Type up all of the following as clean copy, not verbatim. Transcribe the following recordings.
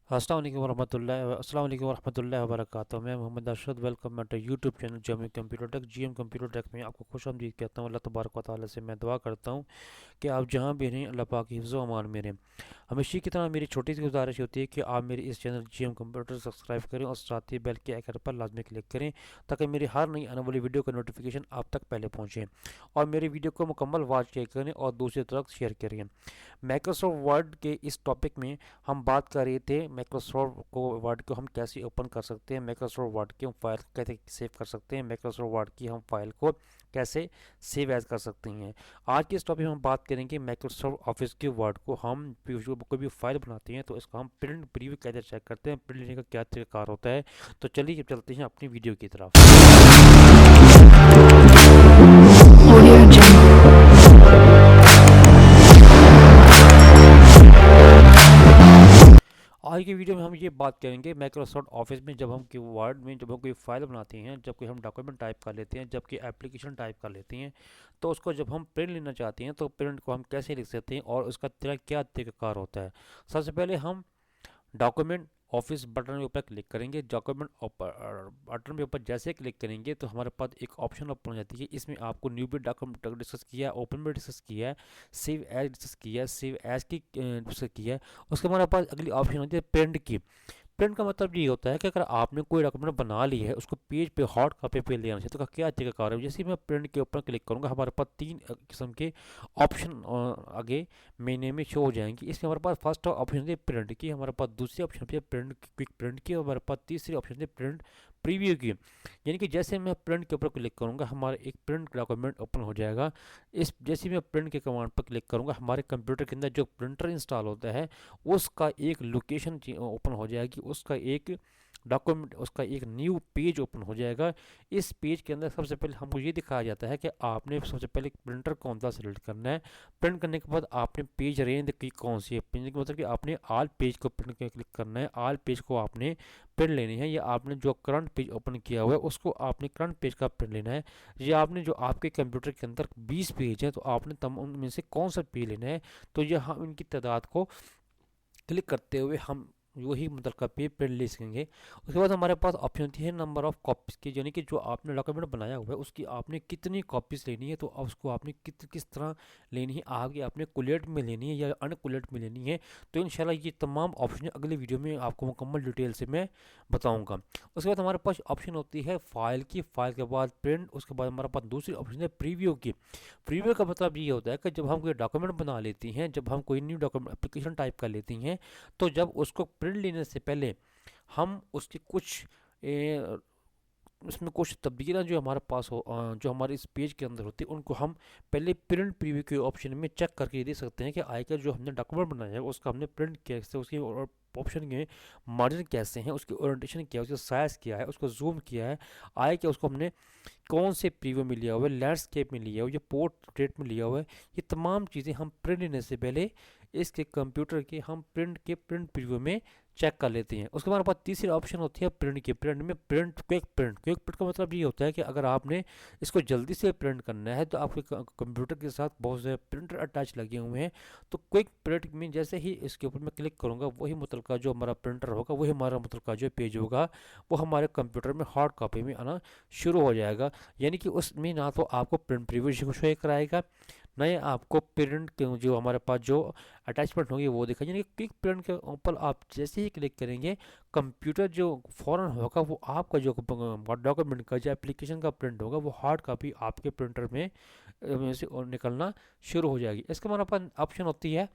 अस्सलाम वालेकुम वरहमतुल्लाहि वबरकातुहू। मैं Mohammad Arshad, welcome at YouTube channel Jami computer tech. GM computer tech में आपको खुशामदीद कहता हूँ। अल्लाह तबारक व तआला से मैं दुआ करता हूँ कि आप जहाँ भी रहें अल्लाह पाक की हिफ्ज़-ओ अमान में रहें। हमेशा की तरह मेरी छोटी सी गुजारिश होती है कि आप मेरे इस चैनल जीएम कंप्यूटर सब्सक्राइब करें और साथ ही बेल के आइकन पर लाजमी क्लिक करें ताकि मेरी हर नई आने वाली वीडियो का नोटिफिकेशन आप तक पहले पहुँचे और मेरी वीडियो को मुकम्मल वॉच करें और दूसरे तक शेयर करें। माइक्रोसॉफ्ट वर्ड के इस टॉपिक में हम बात कर रहे थे माइक्रोसॉफ्ट को वर्ड को हम कैसे ओपन कर सकते हैं, माइक्रोसॉफ्ट वर्ड की हम फाइल कैसे सेव कर सकते हैं, माइक्रोसॉफ्ट वर्ड की हम फाइल को कैसे सेव एज कर सकते हैं। आज के इस टॉपिक में हम बात करेंगे माइक्रोसॉफ्ट ऑफिस के वर्ड को हम कोई भी फाइल बनाते हैं तो इसका हम प्रिंट प्रीव्यू कैसे चेक करते हैं, प्रिंट लेने का क्या तरीका होता है। तो चलिए चलते हैं अपनी वीडियो की तरफ। Audio Jungle. आज की वीडियो में हम ये बात करेंगे माइक्रोसॉफ्ट ऑफिस में जब हम वर्ड में जब हम कोई फाइल बनाते हैं, जब कोई हम डॉक्यूमेंट टाइप कर लेते हैं, जब कोई एप्लीकेशन टाइप कर लेते हैं तो उसको जब हम प्रिंट लेना चाहते हैं तो प्रिंट को हम कैसे लिख सकते हैं और उसका क्या तरीकाकार होता है। सबसे पहले हम डॉक्यूमेंट ऑफिस बटन के ऊपर क्लिक करेंगे। डॉक्यूमेंट बटन के ऊपर जैसे क्लिक करेंगे तो हमारे पास एक ऑप्शन ओपन हो जाती है। इसमें आपको न्यू भी डॉक्यूमेंट डिस्कस किया है, ओपन भी डिस्कस किया है, सेव एज डिस्कस किया है, सेव एज की डिस्कस किया है। उसके हमारे पास अगली ऑप्शन होती है प्रिंट की। प्रिंट का मतलब ये होता है कि अगर आपने कोई डॉक्यूमेंट बना ली है उसको पेज पे हार्ड कॉपी पे ले आना चाहिए तो क्या तरीका है। जैसे ही मैं प्रिंट के ऊपर क्लिक करूँगा हमारे पास तीन किस्म के ऑप्शन आगे मेन्यू में शो हो जाएंगे। इसमें हमारे पास फर्स्ट ऑप्शन है प्रिंट की, हमारे पास दूसरी ऑप्शन है प्रिंट क्विक प्रिंट की और हमारे पास तीसरी ऑप्शन है प्रिंट प्रीव्यू की। यानी कि जैसे मैं प्रिंट के ऊपर क्लिक करूँगा हमारा एक प्रिंट डॉक्यूमेंट ओपन हो जाएगा। इस जैसे मैं प्रिंट के कमांड पर क्लिक करूँगा हमारे कंप्यूटर के अंदर जो प्रिंटर इंस्टॉल होता है उसका एक लोकेशन ओपन हो जाएगी, उसका एक डॉक्यूमेंट, उसका एक न्यू पेज ओपन हो जाएगा। इस पेज के अंदर सबसे पहले हमको ये दिखाया जाता है कि आपने सबसे पहले प्रिंटर कौन सा सेलेक्ट करना है। प्रिंट करने के बाद आपने पेज रेंज की कौन सी है, पेज का मतलब कि आपने आल पेज को प्रिंट के क्लिक करना है, आल पेज को आपने प्रिंट लेनी है, या आपने जो करंट पेज ओपन किया हुआ है उसको आपने करंट पेज का प्रिंट लेना है, या आपने जो आपके कंप्यूटर के अंदर 20 पेज हैं तो आपने तम उनमें से कौन सा पेज लेना है। तो ये हम इनकी तादाद को क्लिक करते हुए हम वही मतलब का पे प्रिंट ले सकेंगे। उसके बाद हमारे पास ऑप्शन होती है नंबर ऑफ कॉपीज़ की, यानी कि जो आपने डॉक्यूमेंट बनाया हुआ है उसकी आपने कितनी कॉपीज़ लेनी है, तो उसको आपने किस तरह लेनी है, आगे आपने कुलेट में लेनी है या अनकुलेट में लेनी है। तो इंशाल्लाह ये तमाम ऑप्शन अगले वीडियो में आपको मुकम्मल डिटेल से मैं बताऊँगा। उसके बाद हमारे पास ऑप्शन होती है फाइल की, फाइल के बाद प्रिंट, उसके बाद हमारे पास दूसरी ऑप्शन है प्रीव्यू की। प्रीव्यू का मतलब ये होता है कि जब हम कोई डॉक्यूमेंट बना लेती हैं, जब हम कोई न्यू डॉक्यूमेंट एप्लीकेशन टाइप कर लेती हैं तो जब उसको प्रिंट लेने से पहले हम उसकी कुछ उसमें कुछ तब्दीलियाँ जो हमारे पास हो जो हमारे इस पेज के अंदर होती है उनको हम पहले प्रिंट प्रीव्यू के ऑप्शन में चेक करके दे सकते हैं कि आगे जो हमने डॉक्यूमेंट बनाया है उसका हमने प्रिंट कैसे, उसकी ऑप्शन के मार्जिन कैसे हैं, उसकी ओरिएंटेशन क्या है, उसका साइज़ क्या है, उसको जूम किया है, आए कि उसको हमने कौन से प्रीव्यू में लिया हुआ है, लैंडस्केप में लिया हुआ है या पोर्ट्रेट में लिया हुआ है। ये तमाम चीज़ें हम प्रिंट लेने से पहले इसके कंप्यूटर के हम प्रिंट प्रीव्यू में चेक कर लेते हैं। उसके बाद हमारे पास तीसरी ऑप्शन होती है प्रिंट की। प्रिंट में क्विक प्रिंट का मतलब ये होता है कि अगर आपने इसको जल्दी से प्रिंट करना है तो आपके कंप्यूटर के साथ बहुत से प्रिंटर अटैच लगे हुए हैं, तो क्विक प्रिंट में जैसे ही इसके ऊपर मैं क्लिक करूँगा वही मतलब का जो हमारा प्रिंटर होगा, वही हमारा मतलब का जो पेज होगा वो हमारे कंप्यूटर में हार्ड कॉपी में आना शुरू हो जाएगा। यानी कि उसमें ना तो आपको प्रिंट प्रीव्यू शो कराएगा, नए आपको प्रिंट के जो हमारे पास जो अटैचमेंट होंगे वो दिखाई। यानी कि क्विक प्रिंट के ऊपर आप जैसे ही क्लिक करेंगे कंप्यूटर जो फ़ौरन होगा वो आपका जो डॉक्यूमेंट का जो एप्लीकेशन का प्रिंट होगा वो हार्ड कॉपी आपके प्रिंटर में से निकलना शुरू हो जाएगी। इसके हमारे पास ऑप्शन होती है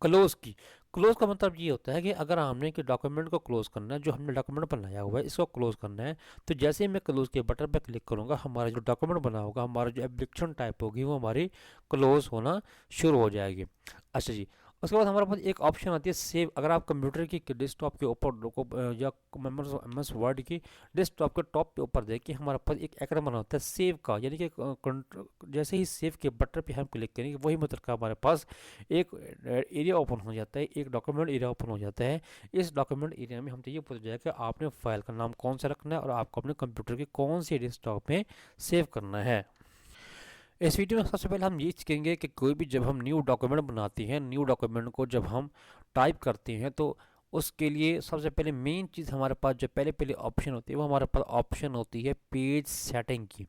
क्लोज की। क्लोज का मतलब ये होता है कि अगर हमने कि डॉक्यूमेंट को क्लोज करना है, जो हमने डॉक्यूमेंट बनाया हुआ है इसको क्लोज करना है, तो जैसे ही मैं क्लोज के बटन पर क्लिक करूंगा हमारा जो डॉक्यूमेंट बना होगा, हमारा जो एप्लीकेशन टाइप होगी वो हमारी क्लोज होना शुरू हो जाएगी। अच्छा जी, उसके बाद हमारे पास एक ऑप्शन आती है सेव। अगर आप कंप्यूटर की डेस्कटॉप के ऊपर या एम एस वर्ड की डेस्कटॉप के टॉप पे ऊपर देखिए हमारे पास एक आइकन बना होता है सेव का, यानी कि जैसे ही सेव के बटन पे हम क्लिक करेंगे वही मतलब का हमारे पास एक एरिया ओपन हो जाता है, एक डॉक्यूमेंट एरिया ओपन हो जाता है। इस डॉक्यूमेंट एरिया में हमसे ये पूछा जाएगा कि आपने फाइल का नाम कौन सा रखना है और आपको अपने कंप्यूटर के कौन से डेस्कटॉप में सेव करना है। इस वीडियो में सबसे पहले हम ये सीखेंगे कि कोई भी जब हम न्यू डॉक्यूमेंट बनाते हैं, न्यू डॉक्यूमेंट को जब हम टाइप करते हैं तो उसके लिए सबसे पहले मेन चीज़ हमारे पास जो पहले ऑप्शन होती है वो हमारे पास ऑप्शन होती है पेज सेटिंग की।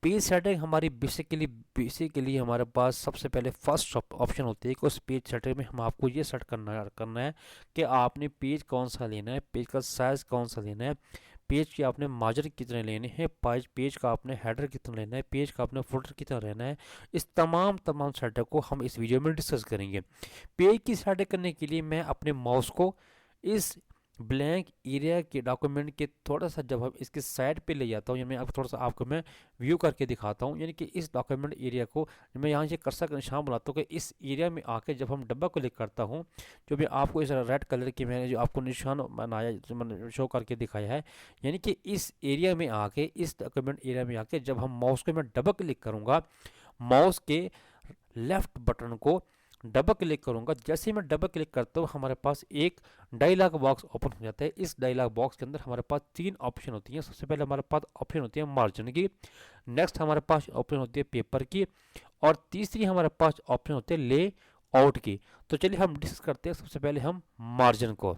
पेज सेटिंग हमारी बेसिकली हमारे पास सबसे पहले फर्स्ट ऑप्शन होती है कि उस पेज सेटिंग में हम आपको ये सेट करना है कि आपने पेज कौन सा लेना है, पेज का साइज़ कौन सा लेना है, पेज के आपने मार्जिन कितने लेने हैं, पेज का आपने हेडर कितना लेना है, पेज का आपने फुटर कितना लेना है। इस तमाम सेटअप को हम इस वीडियो में डिस्कस करेंगे। पेज की सेटिंग करने के लिए मैं अपने माउस को इस ब्लैंक एरिया के डॉक्यूमेंट के थोड़ा सा जब हम इसके साइड पे ले जाता हूँ, या मैं आपको थोड़ा सा आपको मैं व्यू करके दिखाता हूँ, यानी कि इस डॉक्यूमेंट एरिया को मैं यहाँ से कर्सर का निशान बनाता हूँ कि इस एरिया में आके जब हम डब्बा क्लिक करता हूँ, जो मैं आपको इस रेड कलर की मैंने जो आपको निशान बनाया, जो मैंने शो करके दिखाया है, यानी कि इस एरिया में आके, इस डॉक्यूमेंट एरिया में आके जब हम माउस को मैं डबल क्लिक करूँगा, माउस के लेफ्ट बटन को डबल क्लिक करूंगा, जैसे ही मैं डबल क्लिक करता हूँ हमारे पास एक डायलॉग बॉक्स ओपन हो जाता है। इस डायलॉग बॉक्स के अंदर हमारे पास 3 ऑप्शन होती हैं। सबसे पहले हमारे पास ऑप्शन होती है मार्जिन की, नेक्स्ट हमारे पास ऑप्शन होती है पेपर की, और तीसरी हमारे पास ऑप्शन होती है ले आउट की। तो चलिए हम डिस्कस करते हैं सबसे पहले हम मार्जिन को।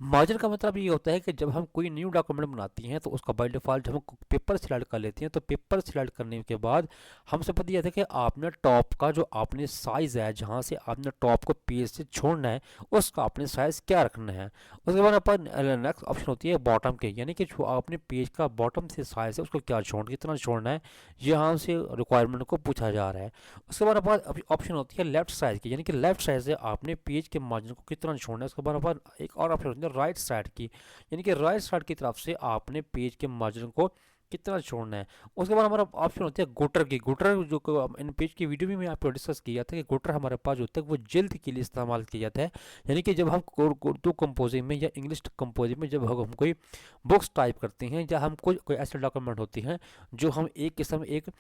मार्जिन का मतलब ये होता है कि जब हम कोई न्यू डॉक्यूमेंट बनाती हैं तो उसका बाय डिफ़ॉल्ट जब हम पेपर सिलेक्ट कर लेते हैं, तो पेपर सिलेक्ट करने के बाद हमसे पता यह था कि आपने टॉप का जो आपने साइज़ है, जहाँ से आपने टॉप को पेज से छोड़ना है, उसका आपने साइज़ क्या रखना है। उसके बाद अपन नेक्स्ट ऑप्शन होती है बॉटम के, यानी कि जो आपने पेज का बॉटम से साइज़ है उसको क्या कितना छोड़ना है, यहाँ से रिक्वायरमेंट को पूछा जा रहा है। उसके बाद ऑप्शन होती है लेफ्ट साइज़ की, यानी कि लेफ्ट साइड से आपने पेज के मार्जिन को कितना छोड़ना है। उसके बाद एक और ऑप्शन होती है राइट साइड की, यानी कि राइट साइड की तरफ से आपने पेज के मार्जिन को कितना छोड़ना है। उसके बाद हमारा ऑप्शन होता है गुटर की। गुटर जो इन पेज की वीडियो में मैं आपको डिस्कस किया था कि गुटर हमारे पास जो होता है वो जल्द के लिए इस्तेमाल किया जाता है, यानी कि जब हम उर्दू कंपोजिंग में या इंग्लिश कंपोजिंग में जब हम कोई बुक्स टाइप करते हैं, या हम कोई ऐसे डॉक्यूमेंट होते हैं जो हम एक किस्म एक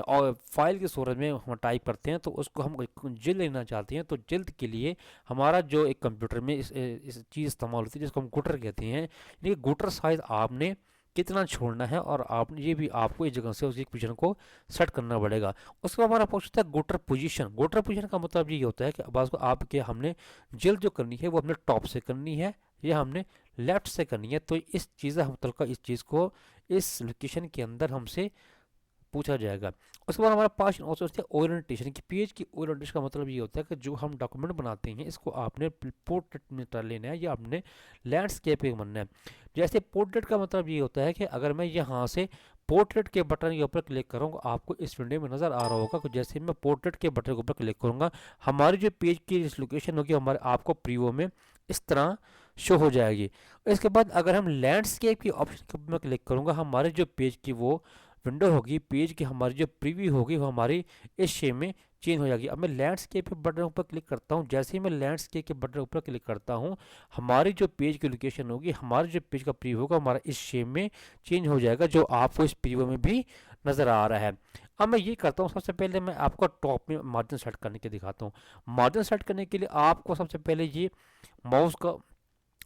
और फाइल की सूरत में हम टाइप करते हैं, तो उसको हम जल्द लेना चाहते हैं, तो जल्द के लिए हमारा जो एक कंप्यूटर में इस चीज़ इस्तेमाल होती है जिसको हम गुटर कहते हैं। यानी कि गुटर साइज आपने कितना छोड़ना है, और आपने ये भी आपको इस जगह से उस पोजीशन को सेट करना पड़ेगा। उसके बाद हमारा पूछता है गुटर पोजीशन। गुटर पोजीशन का मतलब ये होता है कि अब आपके हमने जल्द जो करनी है वो हमने टॉप से करनी है या हमने लेफ्ट से करनी है। तो इस चीज़ हम इस चीज़ को इस लोकेशन के अंदर हमसे पूछा जाएगा। उसके बाद हमारा पास होता है ओरिएंटेशन की। पेज की ओरिएंटेशन का मतलब ये होता है कि जो हम डॉक्यूमेंट बनाते हैं इसको आपने पोर्ट्रेट में कर लेना है या आपने लैंडस्केप में बनना है। जैसे पोर्ट्रेट का मतलब ये होता है कि अगर मैं यहाँ से पोर्ट्रेट के बटन के ऊपर क्लिक करूँगा, आपको इस विंडो में नज़र आ रहा होगा कि जैसे मैं पोर्ट्रेट के बटन के ऊपर क्लिक करूँगा, हमारी जो पेज की लोकेशन होगी हमारे आपको प्रीव्यू में इस तरह शो हो जाएगी। इसके बाद अगर हम लैंडस्केप की ऑप्शन के ऊपर मैं क्लिक करूँगा, हमारे जो पेज की वो विंडो होगी, पेज की हमारी जो प्रीव्यू होगी वो हमारी इस शेप में चेंज हो जाएगी। अब मैं लैंडस्केप के बटन पर क्लिक करता हूँ, जैसे ही मैं लैंडस्केप के बटन पर क्लिक करता हूँ, हमारी जो पेज की लोकेशन होगी, हमारे जो पेज का प्रीव्यू होगा हमारा इस शेप में चेंज हो जाएगा, जो आपको इस प्रीव्यू में भी नज़र आ रहा है। अब मैं ये करता हूँ, सबसे पहले मैं आपको टॉप में मार्जिन सेट करने के दिखाता हूँ। मार्जिन सेट करने के लिए आपको सबसे पहले ये माउस का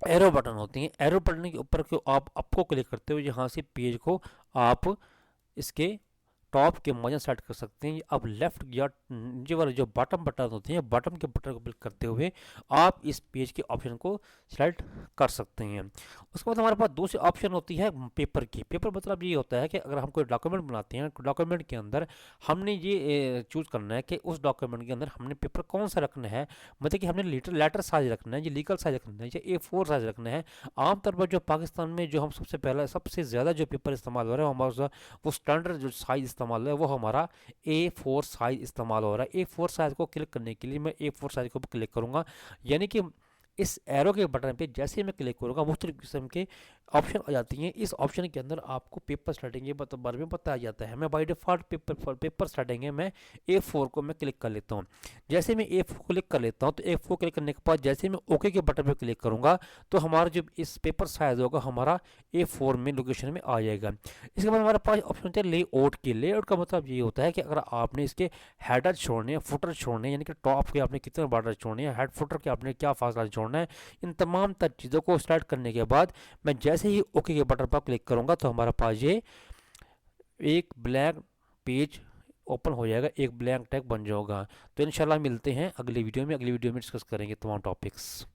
एरो बटन होती है, एरो बटन के ऊपर को आप आपको क्लिक करते हो, यहाँ से पेज को आप इसके टॉप के मार्जिन सेट कर सकते हैं। अब लेफ्ट या नीचे वाले जो बटन बटन होते हैं, बटन के बटन को क्लिक करते हुए आप इस पेज के ऑप्शन को सेलेक्ट कर सकते हैं। उसके बाद हमारे पास दूसरी ऑप्शन होती है पेपर की। पेपर मतलब ये होता है कि अगर हम कोई डॉक्यूमेंट बनाते हैं, डॉक्यूमेंट के अंदर हमने ये चूज़ करना है कि उस डॉक्यूमेंट के अंदर हमने पेपर कौन सा रखना है, मतलब कि हमने लेटर साइज रखना है, या लीगल साइज रखना है, या A4 साइज रखना है। आमतौर पर जो पाकिस्तान में जो हम सबसे ज़्यादा जो पेपर इस्तेमाल हो रहा है हमारा वो स्टैंडर्ड जो साइज़ इस्तेमाल है वो हमारा A4 साइज़ इस्तेमाल हो रहा है। A4 साइज़ को क्लिक करने के लिए मैं A4 साइज़ को क्लिक करूँगा, यानी कि इस एरो के बटन पे जैसे ही मैं क्लिक करूँगा मुख्तलिफ किस्म के ऑप्शन आ जाती हैं। इस ऑप्शन के अंदर आपको पेपर सेटिंग के बारे में बताया जाता है। मैं बाय डिफ़ॉल्ट पेपर सेटिंग है मैं A4 को मैं क्लिक कर लेता हूँ। जैसे मैं A4 क्लिक कर लेता हूँ तो A4 क्लिक करने के बाद जैसे मैं ओके के बटन पर क्लिक करूँगा तो हमारा जो इस पेपर साइज़ होगा हमारा A4 में लोकेशन में आ जाएगा। इसके बाद हमारे पास ऑप्शन होता है लेआउट की। लेआउट का मतलब ये होता है कि अगर आपने इसके हेडर छोड़ने हैं, फुटर छोड़ने हैं, यानी कि टॉप के आपने कितने बॉर्डर छोड़ने हैं, हेड फुटर के आपने क्या फासला छोड़ना है, इन तमाम चीज़ों को स्टार्ट करने के बाद मैं जैसे ही ओके के बटन पर क्लिक करूंगा तो हमारे पास ये एक ब्लैंक पेज ओपन हो जाएगा, एक ब्लैंक टैग बन जाएगा। तो इंशाल्लाह मिलते हैं अगली वीडियो में। अगली वीडियो में डिस्कस करेंगे तमाम टॉपिक्स।